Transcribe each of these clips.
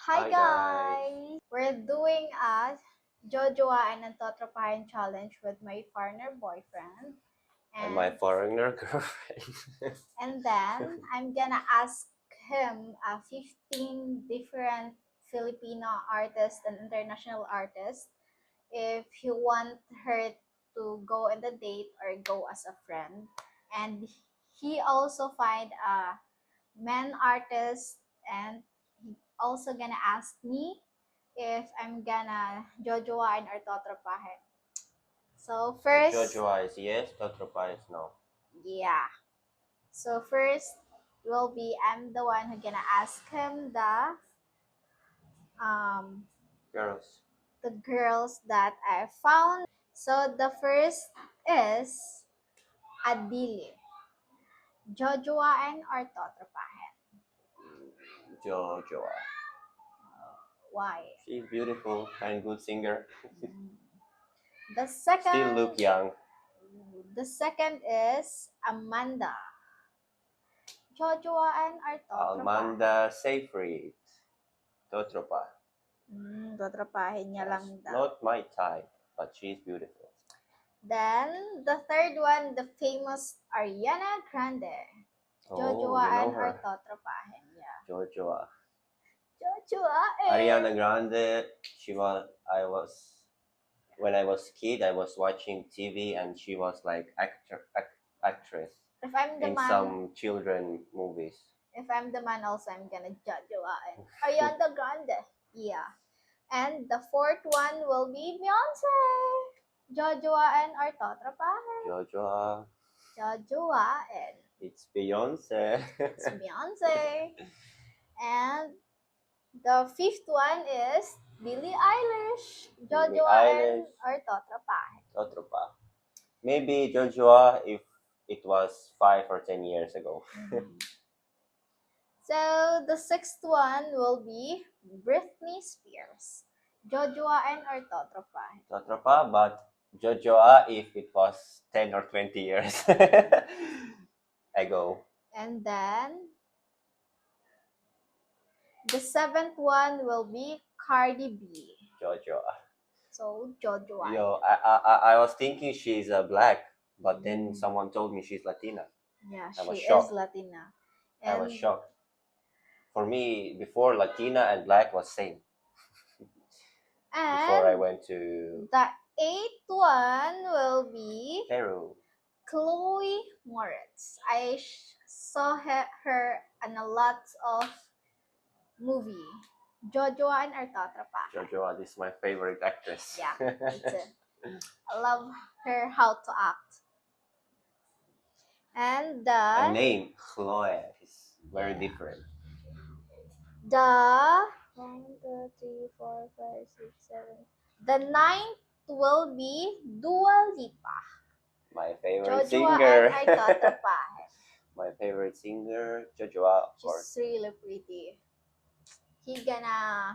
Hi Hi guys. guys! We're doing a Jojoa and Antotrapayan challenge with my foreigner boyfriend. And my And foreigner girlfriend. and then I'm gonna ask him 15 different Filipino artists and international artists if he want her to go on the date or go as a friend. And he also find a men artist, and he also gonna ask me if I'm gonna jojoain or totropahin. So So first, Jojoa is yes, Totropa is no. yeah. So first will be I'm the one who gonna ask him um Girls. the girls that I found. So the first is Adili. Jojoain or totropahin? Jojoa. Why? She's beautiful and good singer. The Still look second young. The second is Amanda. Jojoaan or totropahin? Almanda Seyfried. Totropa. Totropahin niya lang daw. Not my type, but she's beautiful. Then, the third one, the famous Ariana Grande. Oh, you Jojoaan know or her. totropahin? Yeah. Jojoa. Jojoaan. Ariana Grande. When I was kid, I was watching TV and she was like actress If I'm the in man, some children movies. if I'm the man also, I'm gonna jojoaan. Ariana Grande. Yeah. And the fourth one will be Beyonce. Jojoaan or totropahin? Jojoa. Jojoaan. It's Beyonce. It's Beyonce. And the fifth one is Billie Eilish. Billie Jojoaan Eilish. or totropahin? Totropa. Maybe Jojoa if it was 5 or 10 years ago. So the sixth one will be Britney Spears. Jojoaan or totropahin? Totropa, but Jojoa if it was 10 or 20 years ago. And then the seventh one will be Cardi B. Jojoa. So Jojoaan. Yo, I was thinking she's black, but then someone told me she's Latina. Yeah, I was she is shocked. Latina. I was And shocked. For me, before Latina and black was same. Before I and went to the eighth one will be Peru. Chloe Moretz. I saw her in a lot of movie. Jojoan or Totropahan. Jojoa is my favorite actress. Yeah, me too. I love her how to act. And The the name Chloe is very different. the 1, 2, 3, 4, 5, 6, 7. The ninth will be Dua Lipa. My favorite Jojoan singer. or Totropahan. My favorite singer, Jojoa, of course. She's really pretty. He gonna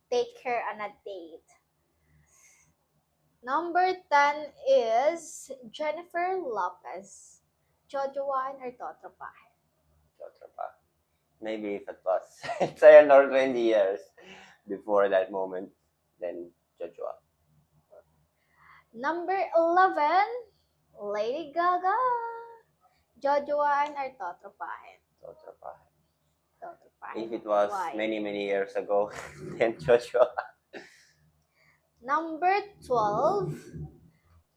take her on a date. Number 10 is Jennifer Lopez. Jojoan or totropahin? Jojoa. Maybe if it was 10 or 20 years before that moment, then Jojoa. Number 11, Lady Gaga. Jojoan or totropahin? Jojoa. Totropahin. If it was Why? many years ago, then Jojoa. Number 12,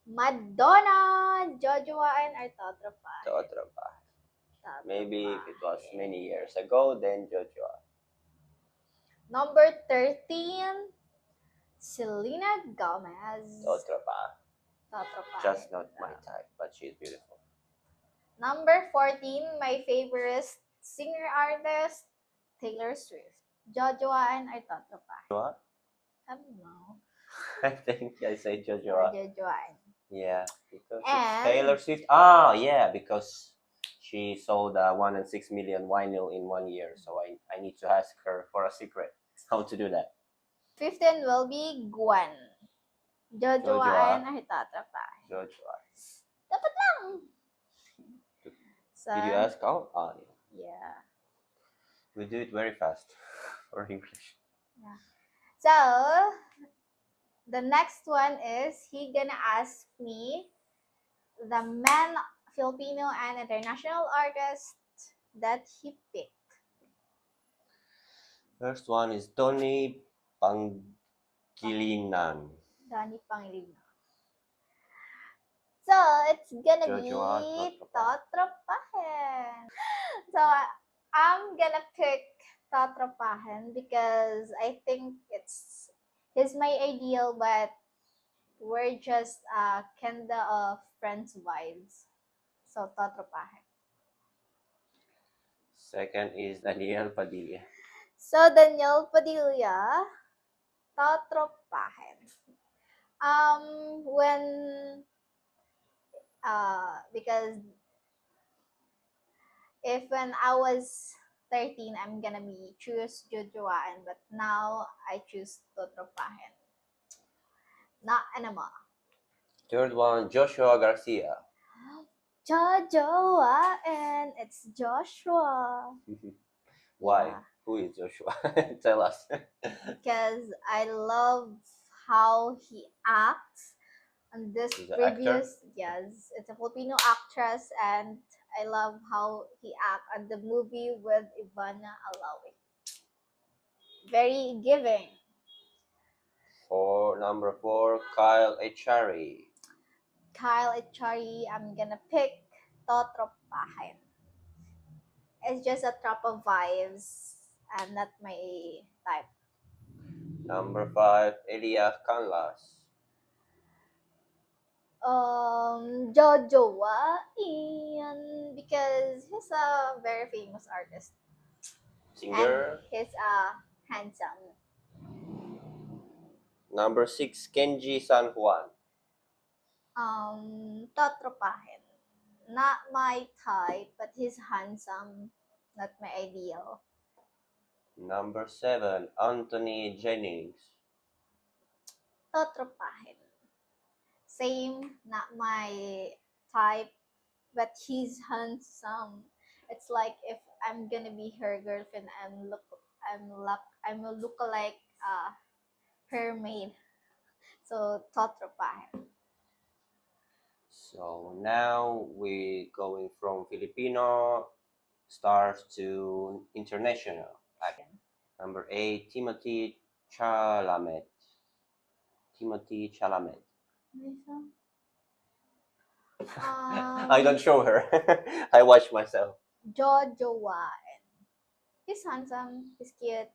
Madonna. Jojoan or totropahin? Jojoa. Maybe if it was Totropahin. many years ago, then Jojoa. Number 13, Selena Gomez. Jojoa. Totropahin. Just not my type, but she's beautiful. Number 14, my favorite singer artist, Taylor Swift. Jojoan or totropahin? Jojoa? I don't know. I think I say Jojoa. Jojoan. Yeah, because it's And Taylor Swift. Ah, yeah, because she sold 1.6 million vinyl in 1 year. So I need to ask her for a secret how to do that. 15 will be Gwen. Jojoan or totropahin? Jojoa. Dapat lang. So, Did you ask out? Yeah. yeah. We do it very fast for English. So the next one is he gonna ask me the men Filipino and international artist that he picked. First one is Tony Pangilinan. Donnie Pangilinan. So it's gonna Joshua be Totropahen. Totropahen. So I'm gonna pick Totropahen because I think he's my ideal, but we're just kinda of friends vibes. So Totropahen. Second is Daniel Padilla. So Daniel Padilla, Totropahen. When because if when I was 13, I'm gonna be choose Jojoaan, but now I choose Totropahen. Not anymore. Third one, Joshua Garcia. Jojoaan, it's Joshua. Why? Yeah. Who is Joshua? Tell us. Because I love how he acts. And this He's an previous, yes, it's a Filipino actress, and I love how he act on the movie with Ivana Alawi. Very giving. Number four, Kyle Echari. Kyle Echari, I'm gonna pick Totropahen. It's just a drop of vibes and not my type. Number five, Elias Canlas. Jojoa Ian because he's a very famous artist and Singer. he's handsome. Number six, Kenji San Juan. Totropahen. Not my type, but he's handsome. Not my ideal. Number seven, Anthony Jennings. Totropahen. Same, not my type, but he's handsome. It's like if I'm gonna be her girlfriend, I'm a lookalike her maid. So Totropahen. So now we're going from Filipino stars to international. Number eight, Timothy Chalamet. Timothy Chalamet. I don't show her. I watch myself. Jojoaan. He's handsome. He's cute.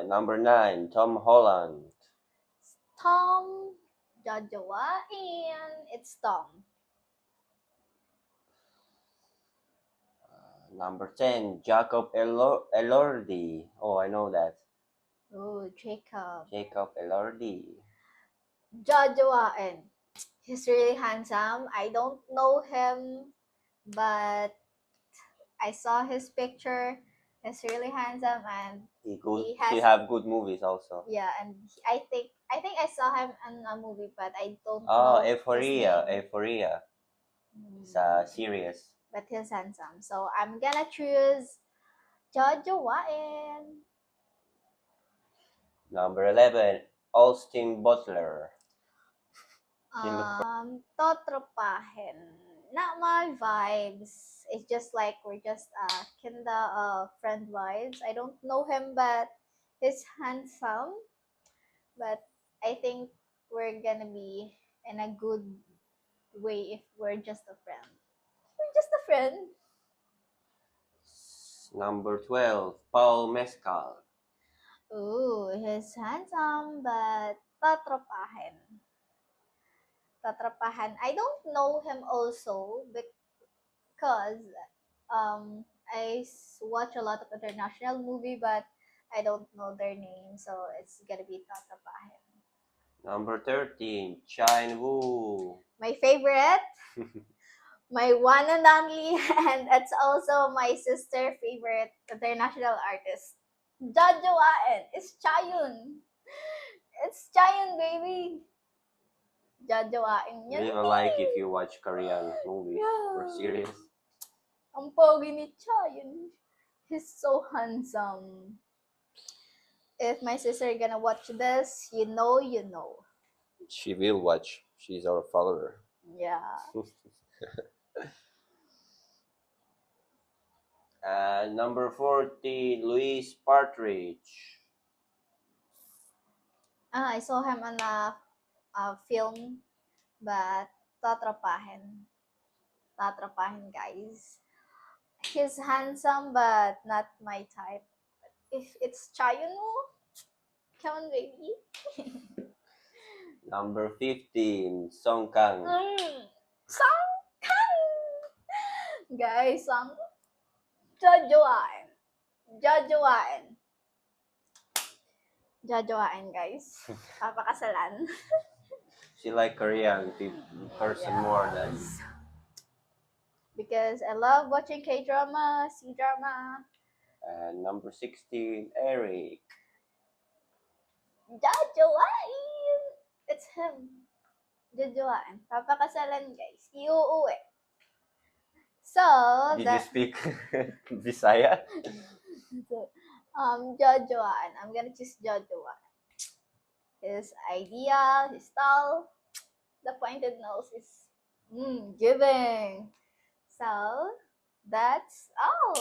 Number nine, Tom Holland. Tom. Jojoaan. It's Tom. Number 10, Jacob Elordi. Oh, I know that. Oh, Jacob. Jacob Elordi. Jojoaan. He's really handsome. I don't know him, but I saw his picture. He's really handsome and He have good movies also. yeah, and I think I saw him in a movie, but I don't Oh, know his Euphoria. name. Euphoria. It's a series. But he's handsome, so I'm gonna choose Jojoaan. Number 11, Austin Butler. Totropahen. Not my vibes. It's just like we're just kinda friend vibes. I don't know him, but he's handsome. But I think we're gonna be in a good way if we're just a friend. We're just a friend. Number 12, Paul Mescal. Ooh, he's handsome, but Totropahen. Totropahen. I don't know him also because watch a lot of international movie, but I don't know their name, so it's gonna be Totropahen. Number 13, Chine Wu. My favorite, my one and only, and it's also my sister favorite international artist. Jojoaan. It's Chayun. It's Chayun, baby. Jojoaan Leave yan. a like if you watch Korean movies or series. Ang pogi ni Chayun. He's so handsome. If my sister gonna watch this, you know, you know. She will watch. She's our follower. Yeah. And number 40, Luis Partridge. I saw him on a film, but tatrapahin. Tatrapahin, guys. He's handsome, but not my type. If it's Chayunu, come on, baby. Number 15, Song Kang. Song Kang! Guys, ang jojoan. Jojoan. Jojoan, guys. Papakasalan. She like Korean person more than. Yes. Because I love watching K-drama, C-drama. And number 16, Eric. Jojoan! It's him. Jojoan. Papakasalan, guys. Iuuwi. So, Did you speak Bisaya? Jojoan. I'm gonna choose Jojoan. His ideal, his style, the pointed nose is giving. So, that's all.